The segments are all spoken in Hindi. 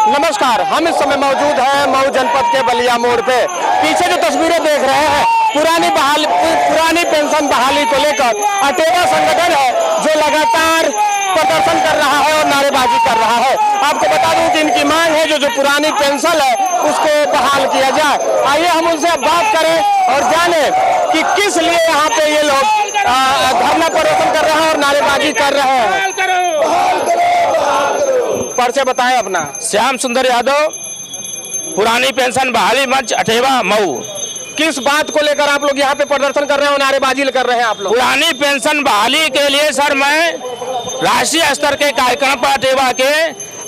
नमस्कार, हम इस समय मौजूद हैं मऊ जनपद के बलिया मोड़ पे। पीछे जो तस्वीरें देख रहे हैं पुरानी पेंशन बहाली को लेकर अटेवा संगठन है जो लगातार प्रदर्शन कर रहा है और नारेबाजी कर रहा है। आपको बता दूं कि इनकी मांग है जो पुरानी पेंशन है उसको बहाल किया जाए। आइए हम उनसे अब बात करें और जाने कि किस लिए यहाँ पे ये लोग धरना प्रदर्शन कर रहे हैं और नारेबाजी कर रहे हैं। परिचय बताएं अपना। श्याम सुंदर यादव, पुरानी पेंशन बहाली मंच अटेवा मऊ। किस बात को लेकर आप लोग यहाँ पे प्रदर्शन कर रहे हैं और नारेबाजी कर रहे हैं आप लोग? पुरानी पेंशन बहाली के लिए सर मैं राष्ट्रीय स्तर के कार्यक्रम पर अटेवा के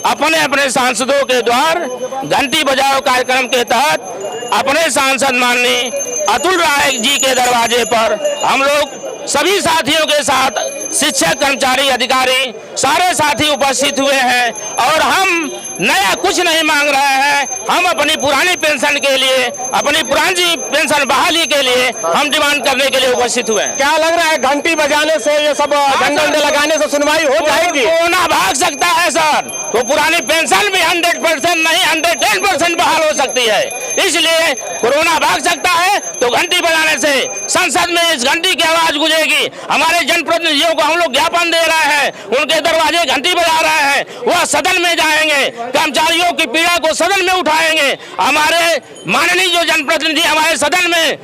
अपने अपने सांसदों के द्वारा घंटी बजाओ कार्यक्रम के तहत अपने सांसद माननीय अतुल राय जी के दरवाजे पर हम लोग सभी साथियों के साथ शिक्षक, कर्मचारी, अधिकारी सारे साथी उपस्थित हुए हैं और हम नया कुछ नहीं मांग रहे हैं। हम अपनी पुरानी पेंशन के लिए, अपनी पुरानी पेंशन बहाली के लिए हम डिमांड करने के लिए उपस्थित हुए हैं। क्या लग रहा है घंटी बजाने से, ये सब झंडे लगाने से सुनवाई हो जाएगी? कोरोना भाग सकता है सर, तो पुरानी पेंशन भी 100% नहीं 110% बहाल हो सकती है। इसलिए कोरोना भाग सकता है तो घंटी बजाने से संसद में इस घंटी की आवाज गूंजेगी। हमारे जनप्रतिनिधियों को हम लोग ज्ञापन दे रहे हैं, उनके दरवाजे घंटी बजा रहे हैं, वह सदन में जाएंगे, कर्मचारियों की पीड़ा को सदन में उठाएंगे। हमारे माननीय जो जनप्रतिनिधि हमारे सदन में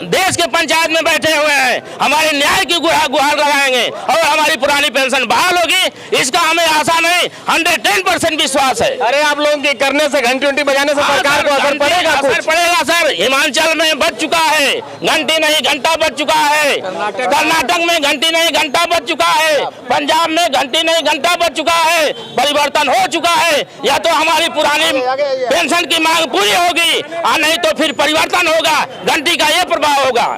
देश के पंचायत में बैठे हुए हैं, हमारे न्याय की गुहार लगाएंगे और हमारी पुरानी पेंशन बहाल होगी। इसका हमें आशा नहीं 110% विश्वास है। अरे आप लोगों के करने से, घंटी उंटी बजाने से सरकार को असर पड़ेगा? असर पड़ेगा सर। हिमाचल में बच चुका है, घंटी नहीं घंटा बच चुका है। कर्नाटक में घंटी नहीं घंटा बच चुका है। पंजाब में घंटी नहीं घंटा बच चुका है। परिवर्तन हो चुका है। या तो हमारी पुरानी पेंशन की मांग पूरी होगी और नहीं तो फिर परिवर्तन होगा, घंटी का ये प्रभाव होगा।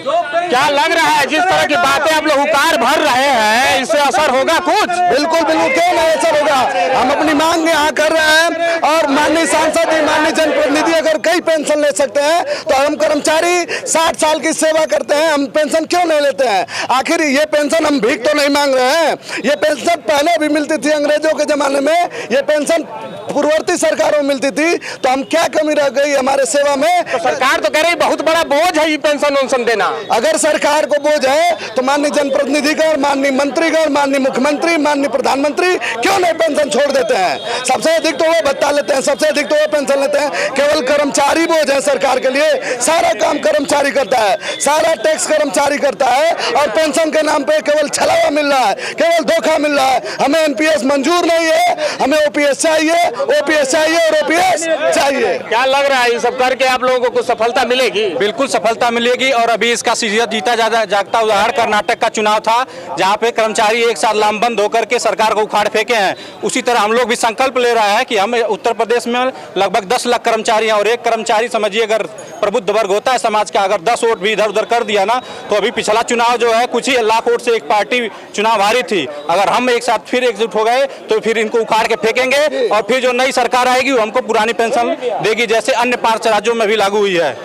क्या लग रहा है जिस तरह की बातें आप लोग हुकार भर रहे हैं, इससे असर होगा कुछ? बिल्कुल बिल्कुल, क्यों नहीं असर होगा। हम अपनी मांग यहाँ कर रहे हैं और माननीय सांसद, माननीय जनप्रतिनिधि अगर कई पेंशन ले सकते हैं तो हम कर्मचारी 60 साल की सेवा करते हैं, हम पेंशन क्यों नहीं लेते हैं? आखिर ये पेंशन हम भीख तो नहीं मांग रहे हैं। ये पेंशन पहले भी मिलती थी अंग्रेजों के जमाने में, ये पेंशन पूर्ववर्ती सरकारों में मिलती थी, तो हम क्या कमी रह गई हमारे सेवा में? तो सरकार तो कह रही बहुत बड़ा बोझ है ये पेंशन उनसन देना। अगर सरकार को बोझ है तो माननीय जनप्रतिनिधिगण, माननीय मंत्रीगण, माननीय मुख्यमंत्री, माननीय प्रधानमंत्री क्यों नहीं पेंशन छोड़ देते हैं? सबसे अधिक तो वो भत्ता लेते हैं, सबसे अधिक तो वो पेंशन लेते हैं। केवल कर्मचारी बोझ है सरकार के लिए, सारा काम कर्मचारी करता है, सारा टैक्स कर्मचारी करता है और पेंशन के नाम पे केवल छलावा मिल रहा है, केवल धोखा मिल रहा है। हमें एनपीएस मंजूर नहीं है, हमें ओपीएस चाहिए, ओपीएस चाहिए और ओपीएस चाहिए। क्या लग रहा है ये सब करके आप लोगों को कुछ सफलता मिलेगी? बिल्कुल सफलता मिलेगी। और अभी इसका जीता जागता उदाहरण कर्नाटक का चुनाव था, जहां पे कर्मचारी एक साथ लामबंद होकर के सरकार को उखाड़ फेंके हैं। उसी तरह हम लोग भी संकल्प ले रहे हैं कि हम उत्तर प्रदेश में लगभग 10 लाख कर्मचारी हैं और एक कर्मचारी समझिए अगर प्रबुद्ध वर्ग होता है समाज का, अगर 10 वोट भी इधर उधर कर दिया ना, तो अभी पिछला चुनाव जो है कुछ ही लाख वोट से एक पार्टी चुनाव हारी थी। अगर हम एक साथ फिर एकजुट हो गए तो फिर इनको उखाड़ के फेंकेंगे और फिर जो नई सरकार आएगी वो हमको पुरानी पेंशन देगी, जैसे अन्य 5 राज्यों में भी लागू हुई है।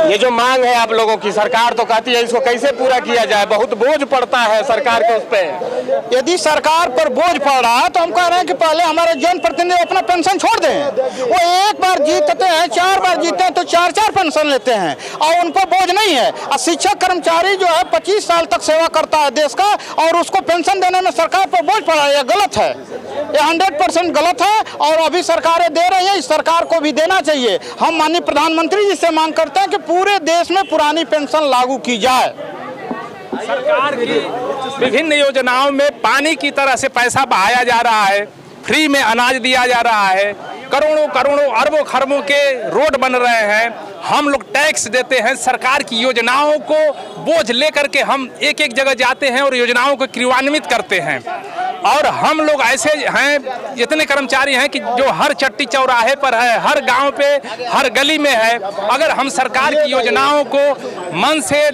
ये जो मांग है आप लोगों की, सरकार तो कहती है इसको कैसे पूरा किया जाए, बहुत बोझ पड़ता है सरकार के उस पे। यदि सरकार पर बोझ पड़ रहा है तो हम कह रहे हैं कि पहले हमारे जनप्रतिनिधि अपना पेंशन छोड़ दें। वो एक बार जीतते हैं, 4 बार जीते हैं तो 4-4 पेंशन लेते हैं और उनको बोझ नहीं है। और शिक्षक कर्मचारी जो है 25 साल तक सेवा करता है देश का और उसको पेंशन देने में सरकार पर बोझ पड़ा है, ये गलत है, ये 100% गलत है। और अभी सरकारें दे रही है, इस सरकार को भी देना चाहिए। हम माननीय प्रधानमंत्री जी से मांग करते हैं कि पूरे देश में पुरानी पेंशन लागू की जाए। सरकार की विभिन्न योजनाओं में पानी की तरह से पैसा बहाया जा रहा है, फ्री में अनाज दिया जा रहा है, करोड़ों करोड़ों अरबों खरबों के रोड बन रहे हैं, हम लोग टैक्स देते हैं। सरकार की योजनाओं को बोझ लेकर के हम एक एक जगह जाते हैं और योजनाओं को क्रियान्वित करते हैं। और हम लोग ऐसे हैं, इतने कर्मचारी हैं कि जो हर चट्टी चौराहे पर है, हर गांव पे, हर गली में है। अगर हम सरकार की योजनाओं को मन से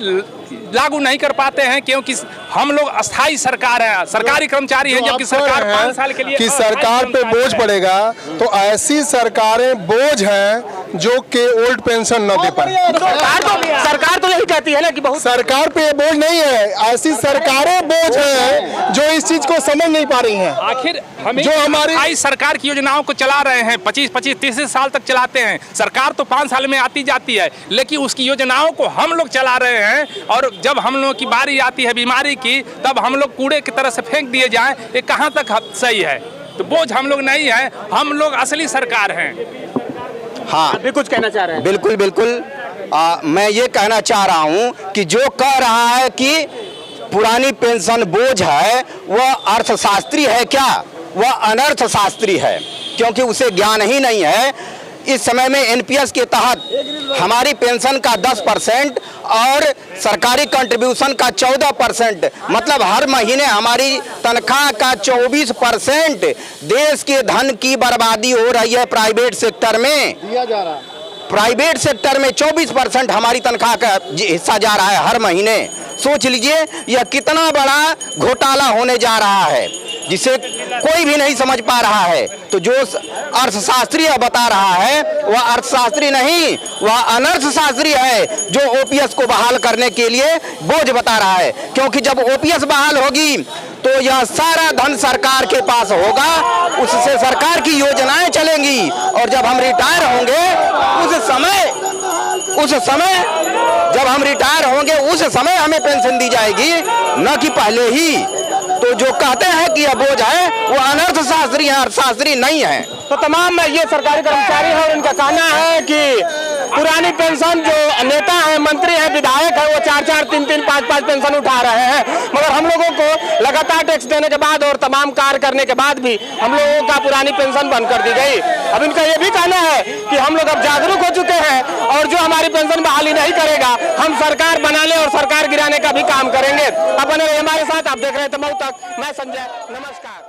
लागू नहीं कर पाते हैं क्योंकि हम लोग अस्थाई सरकार है, सरकारी कर्मचारी हैं, जबकि सरकार 5 साल के लिए कि सरकार पे बोझ पड़ेगा, तो ऐसी सरकारें बोझ हैं जो कि ओल्ड पेंशन न दे पाए। सरकार तो यही कहती है ना कि बहुत सरकार पे ये बोझ नहीं है, ऐसी सरकारें बोझ है जो इस चीज को समझ नहीं पा रही हैं। आखिर हमें जो हमारी आई सरकार की योजनाओं को चला रहे हैं, 25-30 साल तक चलाते हैं। सरकार तो 5 साल में आती जाती है, लेकिन उसकी योजनाओं को हम लोग चला रहे हैं। और जब हम लोगों की बारी आती है बीमारी की, तब हम लोग कूड़े की तरह से फेंक दिए जाएं, ये कहाँ तक सही है? तो बोझ हम लोग नहीं है, हम लोग असली सरकार हैं। हाँ, अभी कुछ कहना चाह रहे हैं? बिल्कुल बिल्कुल। मैं ये कहना चाह रहा हूँ कि जो कह रहा है कि पुरानी पेंशन बोझ है, वह अर्थशास्त्री है क्या? वह अनर्थशास्त्री है, क्योंकि उसे ज्ञान ही नहीं है। इस समय में एनपीएस के तहत हमारी पेंशन का 10% और सरकारी कंट्रीब्यूशन का 14%, मतलब हर महीने हमारी तनख्वाह का 24% देश के धन की बर्बादी हो रही है प्राइवेट सेक्टर में। दिया जा रहा है। प्राइवेट सेक्टर में 24% हमारी तनख्वाह का हिस्सा जा रहा है हर महीने। सोच लीजिए यह कितना बड़ा घोटाला होने जा रहा है, जिसे कोई भी नहीं समझ पा रहा है। तो जो अर्थशास्त्री बता रहा है वह अर्थशास्त्री नहीं, वह अनर्थशास्त्री है, जो ओपीएस को बहाल करने के लिए बोझ बता रहा है। क्योंकि जब ओपीएस बहाल होगी तो यह सारा धन सरकार के पास होगा, उससे सरकार की योजनाएं चलेंगी, और जब हम रिटायर होंगे उस समय जब हम रिटायर होंगे उस समय हमें पेंशन दी जाएगी, न कि पहले ही। तो जो कहते हैं कि यह बोझ है वो अनर्थशास्त्री है, अर्थशास्त्री नहीं है। तो तमाम ये सरकारी कर्मचारी हैं और इनका कहना है कि पुरानी पेंशन जो नेता हैं, मंत्री हैं, विधायक हैं, वो 4-4, 3-3, 5-5 पेंशन उठा रहे हैं, मगर हम लोगों को लगातार टैक्स देने के बाद और तमाम कार्य करने के बाद भी हम लोगों का पुरानी पेंशन बंद कर दी गई। अब इनका ये भी कहना है कि हम लोग अब जागरूक हो चुके हैं और जो हमारी पेंशन बहाली नहीं करेगा, हम सरकार बनाने और सरकार गिराने का भी काम करेंगे। अब बने रहिए हमारे साथ, आप देख रहे थे मऊ तक। मैं संजय, नमस्कार।